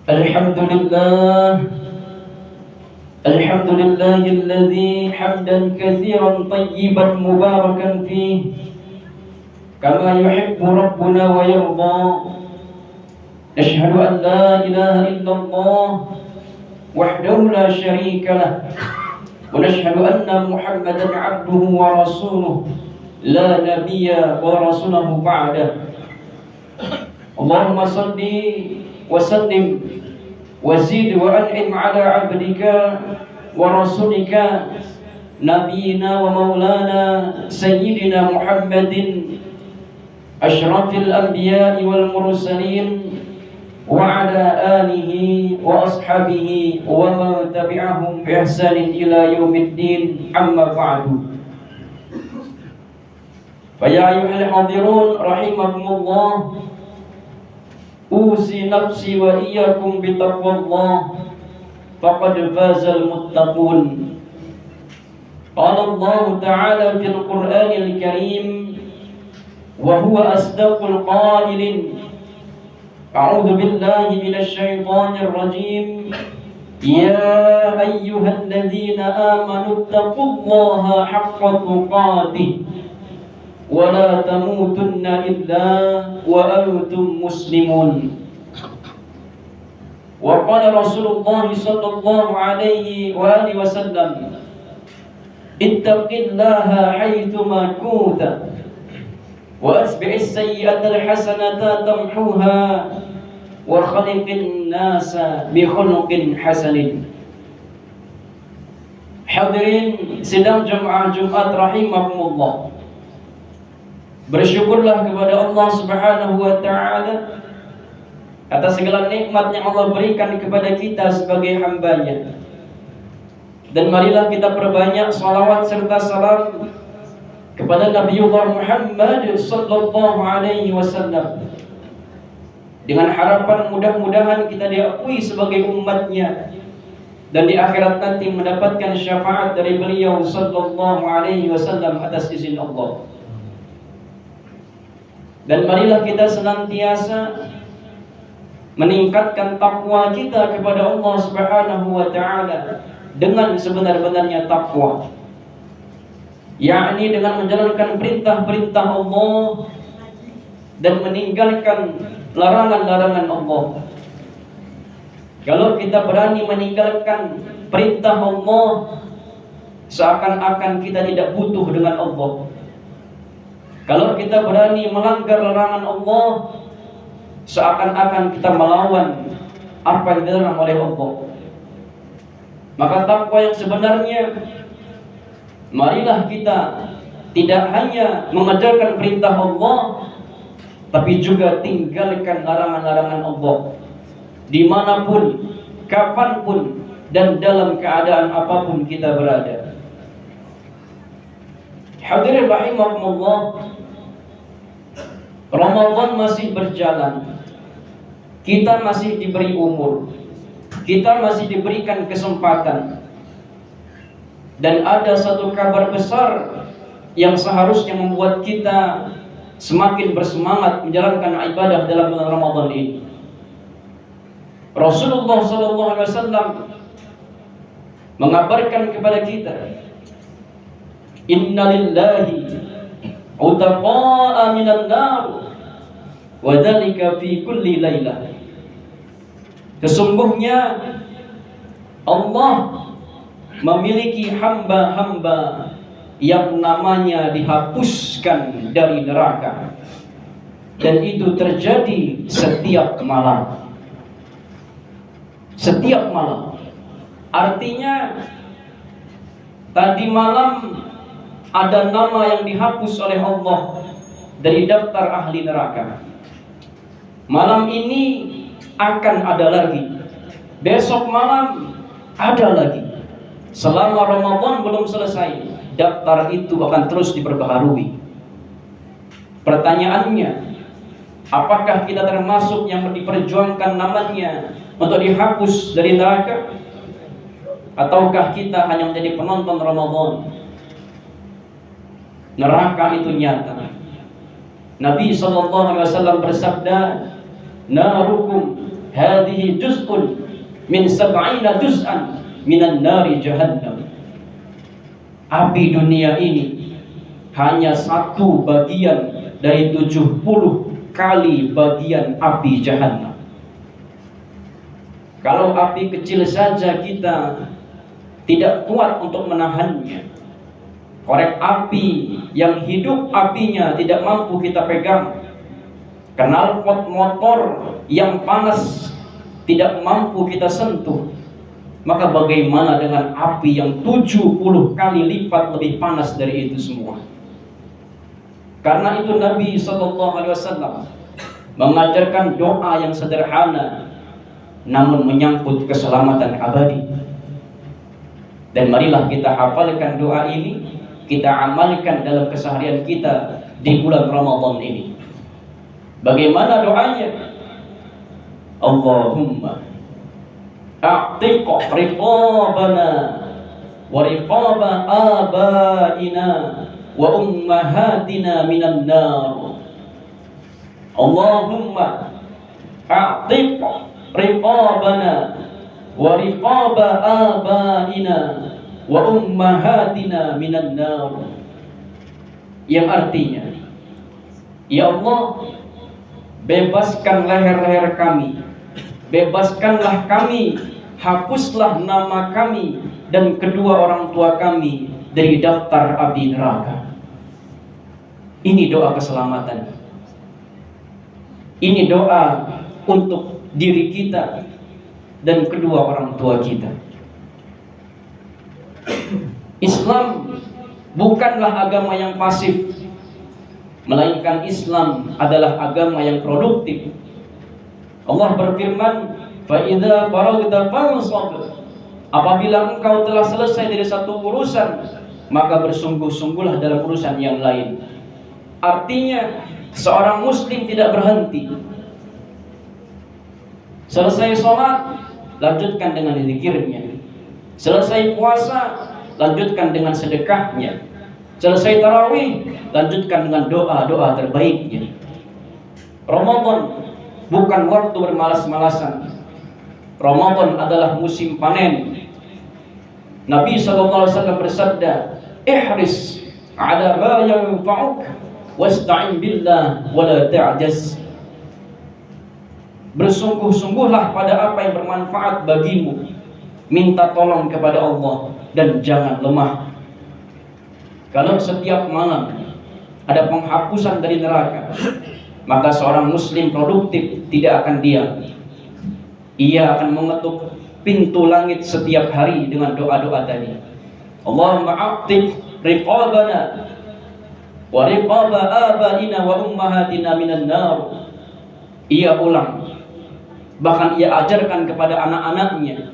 الحمد لله الحمد لله الذي حمدا كثيرا طيبا مباركا فيه كما يحب ربنا ويرضى. نشهد أن لا إله إلا الله وحده لا شريك له، ونشهد أن محمدا عبده ورسوله لا نبي ورسوله بعده. اللهم صل وسلم وزد وأنعم على عبدك ورسولك نبينا ومولانا سيدنا محمد أشرف الأنبياء والمرسلين وعلى آله وأصحابه ومن تبعهم بإحسان إلى يوم الدين. أما بعد، فيا أيها الحاضرون رحمكم الله، أوصي نفسي وإياكم بتقوى الله فقد فاز المتقون. قال الله تعالى في القرآن الكريم وهو أصدق القائلين: أعوذ بالله من الشيطان الرجيم، يا أيها الذين آمنوا اتقوا الله حق تقاته ولا تموتن إلا وأنتم مسلمون. وقال رسول الله صلى الله عليه وآله وسلم: اتق الله حيثما كنت وأتبع السيئة الحسنة تمحوها وخلق الناس بخلق حسن. Hadirin sidang jemaah Jumat rahimakumullah, bersyukurlah kepada Allah Subhanahu wa taala atas segala nikmat yang Allah berikan kepada kita sebagai hamba-Nya. Dan marilah kita perbanyak salawat serta salam kepada Nabiullah Muhammad sallallahu alaihi wasallam, dengan harapan mudah-mudahan kita diakui sebagai umatnya dan di akhirat nanti mendapatkan syafaat dari beliau sallallahu alaihi wasallam atas izin Allah. Dan marilah kita senantiasa meningkatkan takwa kita kepada Allah Subhanahu wa taala dengan sebenar-benarnya takwa, yakni dengan menjalankan perintah-perintah Allah dan meninggalkan larangan-larangan Allah. Kalau kita berani meninggalkan perintah Allah, seakan-akan kita tidak butuh dengan Allah. Kalau kita berani melanggar larangan Allah, seakan-akan kita melawan apa yang dilarang oleh Allah. Maka takwa yang sebenarnya, marilah kita tidak hanya mengajarkan perintah Allah, tapi juga tinggalkan larangan-larangan Allah, dimanapun, kapanpun, dan dalam keadaan apapun kita berada. Hadirin rahimakumullah, Ramadan masih berjalan, kita masih diberi umur, kita masih diberikan kesempatan, dan ada satu kabar besar yang seharusnya membuat kita semakin bersemangat menjalankan ibadah dalam bulan Ramadan ini. Rasulullah SAW mengabarkan kepada kita, Inna lillahi utaqa'a minan nar wa dzalika fi kulli lailah. Sesungguhnya Allah memiliki hamba-hamba yang namanya dihapuskan dari neraka, dan itu terjadi setiap malam. Setiap malam, artinya tadi malam ada nama yang dihapus oleh Allah dari daftar ahli neraka. Malam ini akan ada lagi, besok malam ada lagi. Selama Ramadan belum selesai, daftar itu akan terus diperbaharui. Pertanyaannya, apakah kita termasuk yang diperjuangkan namanya untuk dihapus dari neraka, ataukah kita hanya menjadi penonton Ramadan? Neraka itu nyata. Nabi SAW bersabda, narukum hadhihi juz'un min sab'ina juz'an minan nari jahannam. Api dunia ini hanya satu bagian dari 70 kali bagian api jahannam. Kalau api kecil saja kita tidak kuat untuk menahannya, korek api yang hidup apinya tidak mampu kita pegang, knalpot motor yang panas tidak mampu kita sentuh, maka bagaimana dengan api yang 70 kali lipat lebih panas dari itu semua? Karena itu Nabi SAW mengajarkan doa yang sederhana namun menyangkut keselamatan abadi. Dan marilah kita hafalkan doa ini, kita amalkan dalam keseharian kita di bulan Ramadan ini. Bagaimana doanya? Allahumma a'tiq riqabana wa riqaba abaina wa ummahatina minan nar. Allahumma a'tiq riqabana wa riqaba abaina wa ummahatina minan nar. Yang artinya, ya Allah, bebaskan leher-leher kami, bebaskanlah kami, hapuslah nama kami dan kedua orang tua kami dari daftar api neraka. Ini doa keselamatan. Ini doa untuk diri kita dan kedua orang tua kita. Islam bukanlah agama yang pasif, melainkan Islam adalah agama yang produktif. Allah berfirman, "Fa idza faragta fansab." Apabila engkau telah selesai dari satu urusan, maka bersungguh-sungguhlah dalam urusan yang lain. Artinya, seorang muslim tidak berhenti. Selesai sholat, lanjutkan dengan zikirnya. Selesai puasa, lanjutkan dengan sedekahnya. Selesai tarawih, lanjutkan dengan doa-doa terbaiknya. Ramadan bukan waktu bermalas-malasan. Ramadan adalah musim panen. Nabi SAW bersabda, "Ihris ala ma yanfa'uk wasta'in billah wa la ta'jaz." Bersungguh-sungguhlah pada apa yang bermanfaat bagimu. Minta tolong kepada Allah dan jangan lemah. Kalau setiap malam ada penghapusan dari neraka, maka seorang muslim produktif tidak akan diam. Ia akan mengetuk pintu langit setiap hari dengan doa-doa tadi. Allahumma a'tiq riqabana wa riqaba abaina wa ummahatina minan nar. Ia ulang, bahkan ia ajarkan kepada anak-anaknya,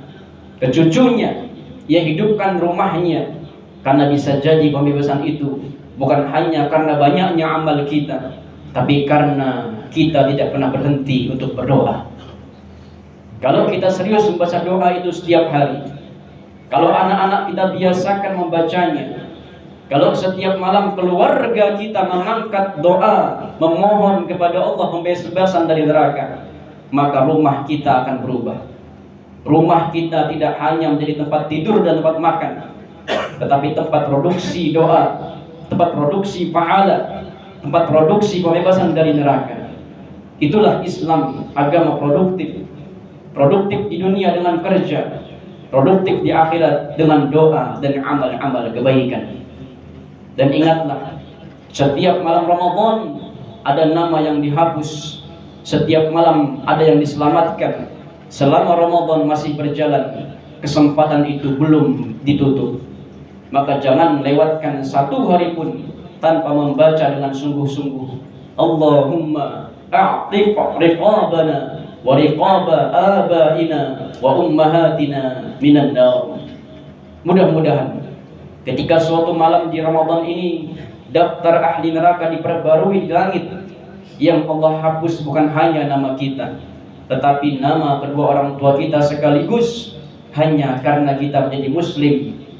ke cucunya, ia hidupkan rumahnya. Karena bisa jadi pembebasan itu bukan hanya karena banyaknya amal kita, tapi karena kita tidak pernah berhenti untuk berdoa. Kalau kita serius membaca doa itu setiap hari, kalau anak-anak kita biasakan membacanya, kalau setiap malam keluarga kita mengangkat doa, memohon kepada Allah pembebasan dari neraka, maka rumah kita akan berubah. Rumah kita tidak hanya menjadi tempat tidur dan tempat makan, tetapi tempat produksi doa, tempat produksi pahala, tempat produksi pembebasan dari neraka. Itulah Islam, agama produktif. Produktif di dunia dengan kerja, produktif di akhirat dengan doa dan amal-amal kebaikan. Dan ingatlah, setiap malam Ramadan ada nama yang dihapus, setiap malam ada yang diselamatkan. Selama Ramadan masih berjalan, kesempatan itu belum ditutup. Maka jangan lewatkan satu hari pun tanpa membaca dengan sungguh-sungguh, Allahumma a'tiq riqabana wa riqaba abaina wa ummahatina minan nar. Mudah-mudahan ketika suatu malam di Ramadan ini daftar ahli neraka diperbarui di langit, yang Allah hapus bukan hanya nama kita, tetapi nama kedua orang tua kita sekaligus, hanya karena kita menjadi muslim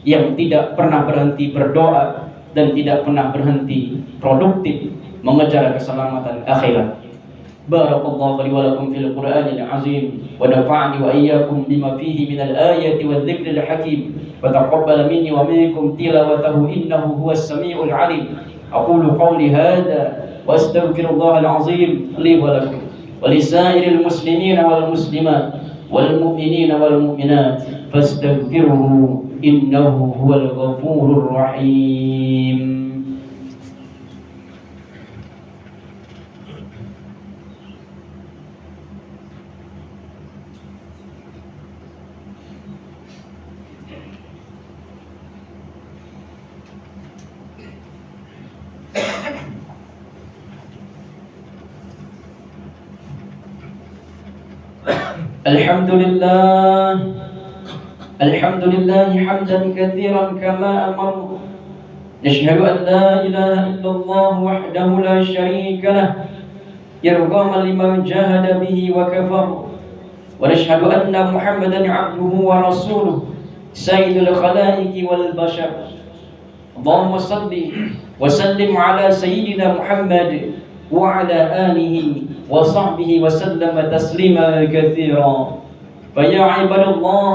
yang tidak pernah berhenti berdoa dan tidak pernah berhenti produktif mengejar keselamatan akhirat. بارك الله لي ولكم في القرآن العظيم ونفعني وإياكم بما فيه من الآية والذكر الحكيم وتقبل مني ومنكم تلاوته إنه هو السميع العليم. أقول قولي هذا وأستغفر الله العظيم لي ولكم ولسائر المسلمين والمسلمات والمؤمنين والمؤمنات فاستغفروه إنه هو الغفور الرحيم. الحمد لله حمدا كثيرا كما أمر. نشهد أن لا إله إلا الله وحده لا شريك له إرغاما لمن جاهد به وكفر. ونشهد أن محمدا عبده ورسوله سيد الخلائق والبشر. اللهم صل وسلم على سيدنا محمد وعلى آله وصحبه وسلم تسليما كثيرا. فيا عباد الله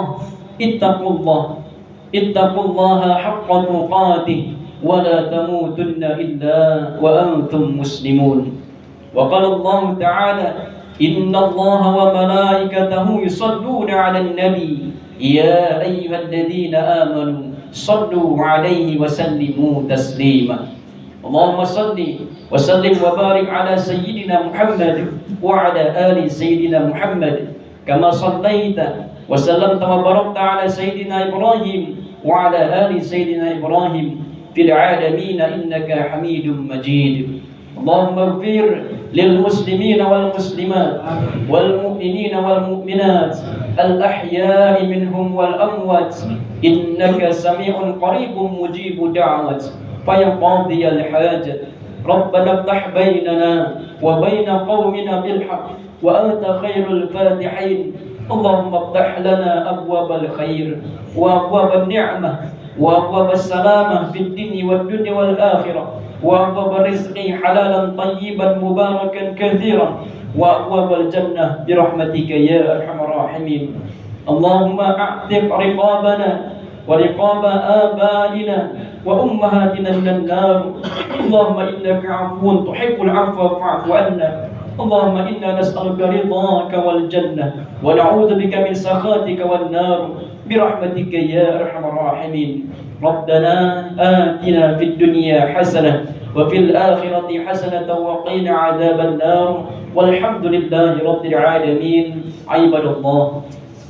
اتقوا الله حق تقاته ولا تموتن إلا وأنتم مسلمون. وقال الله تعالى إن الله وملائكته يصلون على النبي يا أيها الذين آمنوا صلوا عليه وسلموا تسليما. اللهم صل وسلم وبارك على سيدنا محمد وعلى آل سيدنا محمد كما صليت وسلمت وباركت على سيدنا إبراهيم وعلى آل سيدنا إبراهيم في العالمين إنك حميد مجيد. اللهم اغفر للمسلمين والمسلمات والمؤمنين والمؤمنات الأحياء منهم والأموات إنك سميع قريب مجيب دعوة فيا قاضي الحاجة. ربنا افتح بيننا وبين قومنا بالحق وأنت خير الفاتحين. اللهم افتح لنا أبواب الخير وأبواب النعمة وأبواب السلامة في الدين والدنيا والآخرة وأبواب الرزق حلالا طيبا مباركا كثيرا وأبواب الجنة برحمتك يا أرحم الراحمين. اللهم أعتق رقابنا ورقاب آبائنا وأمهاتنا من النار. اللهم إنك عفو تحب العفو فاعف عنا. اللهم إنا نسألك رضاك والجنة ونعوذ بك من سخطك والنار برحمتك يا أرحم الراحمين. ربنا آتنا في الدنيا حسنة وفي الآخرة حسنة وقنا عذاب النار والحمد لله رب العالمين. عباد الله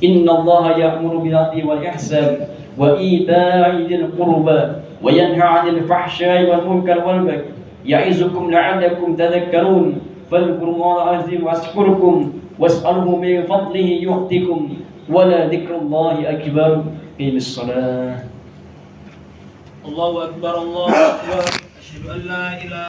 إن الله يأمر بالعدل والإحسان وإيتاء ذي القربى وينهى عن الفحشاء والمنكر والبغي يعظكم لعلكم تذكرون. فاذكروا الله العظيم واذكركم واسأله من فضله يؤتكم ولا ذكر الله أكبر. قيم الصلاة. الله أكبر الله أكبر. أشهد أن لا إله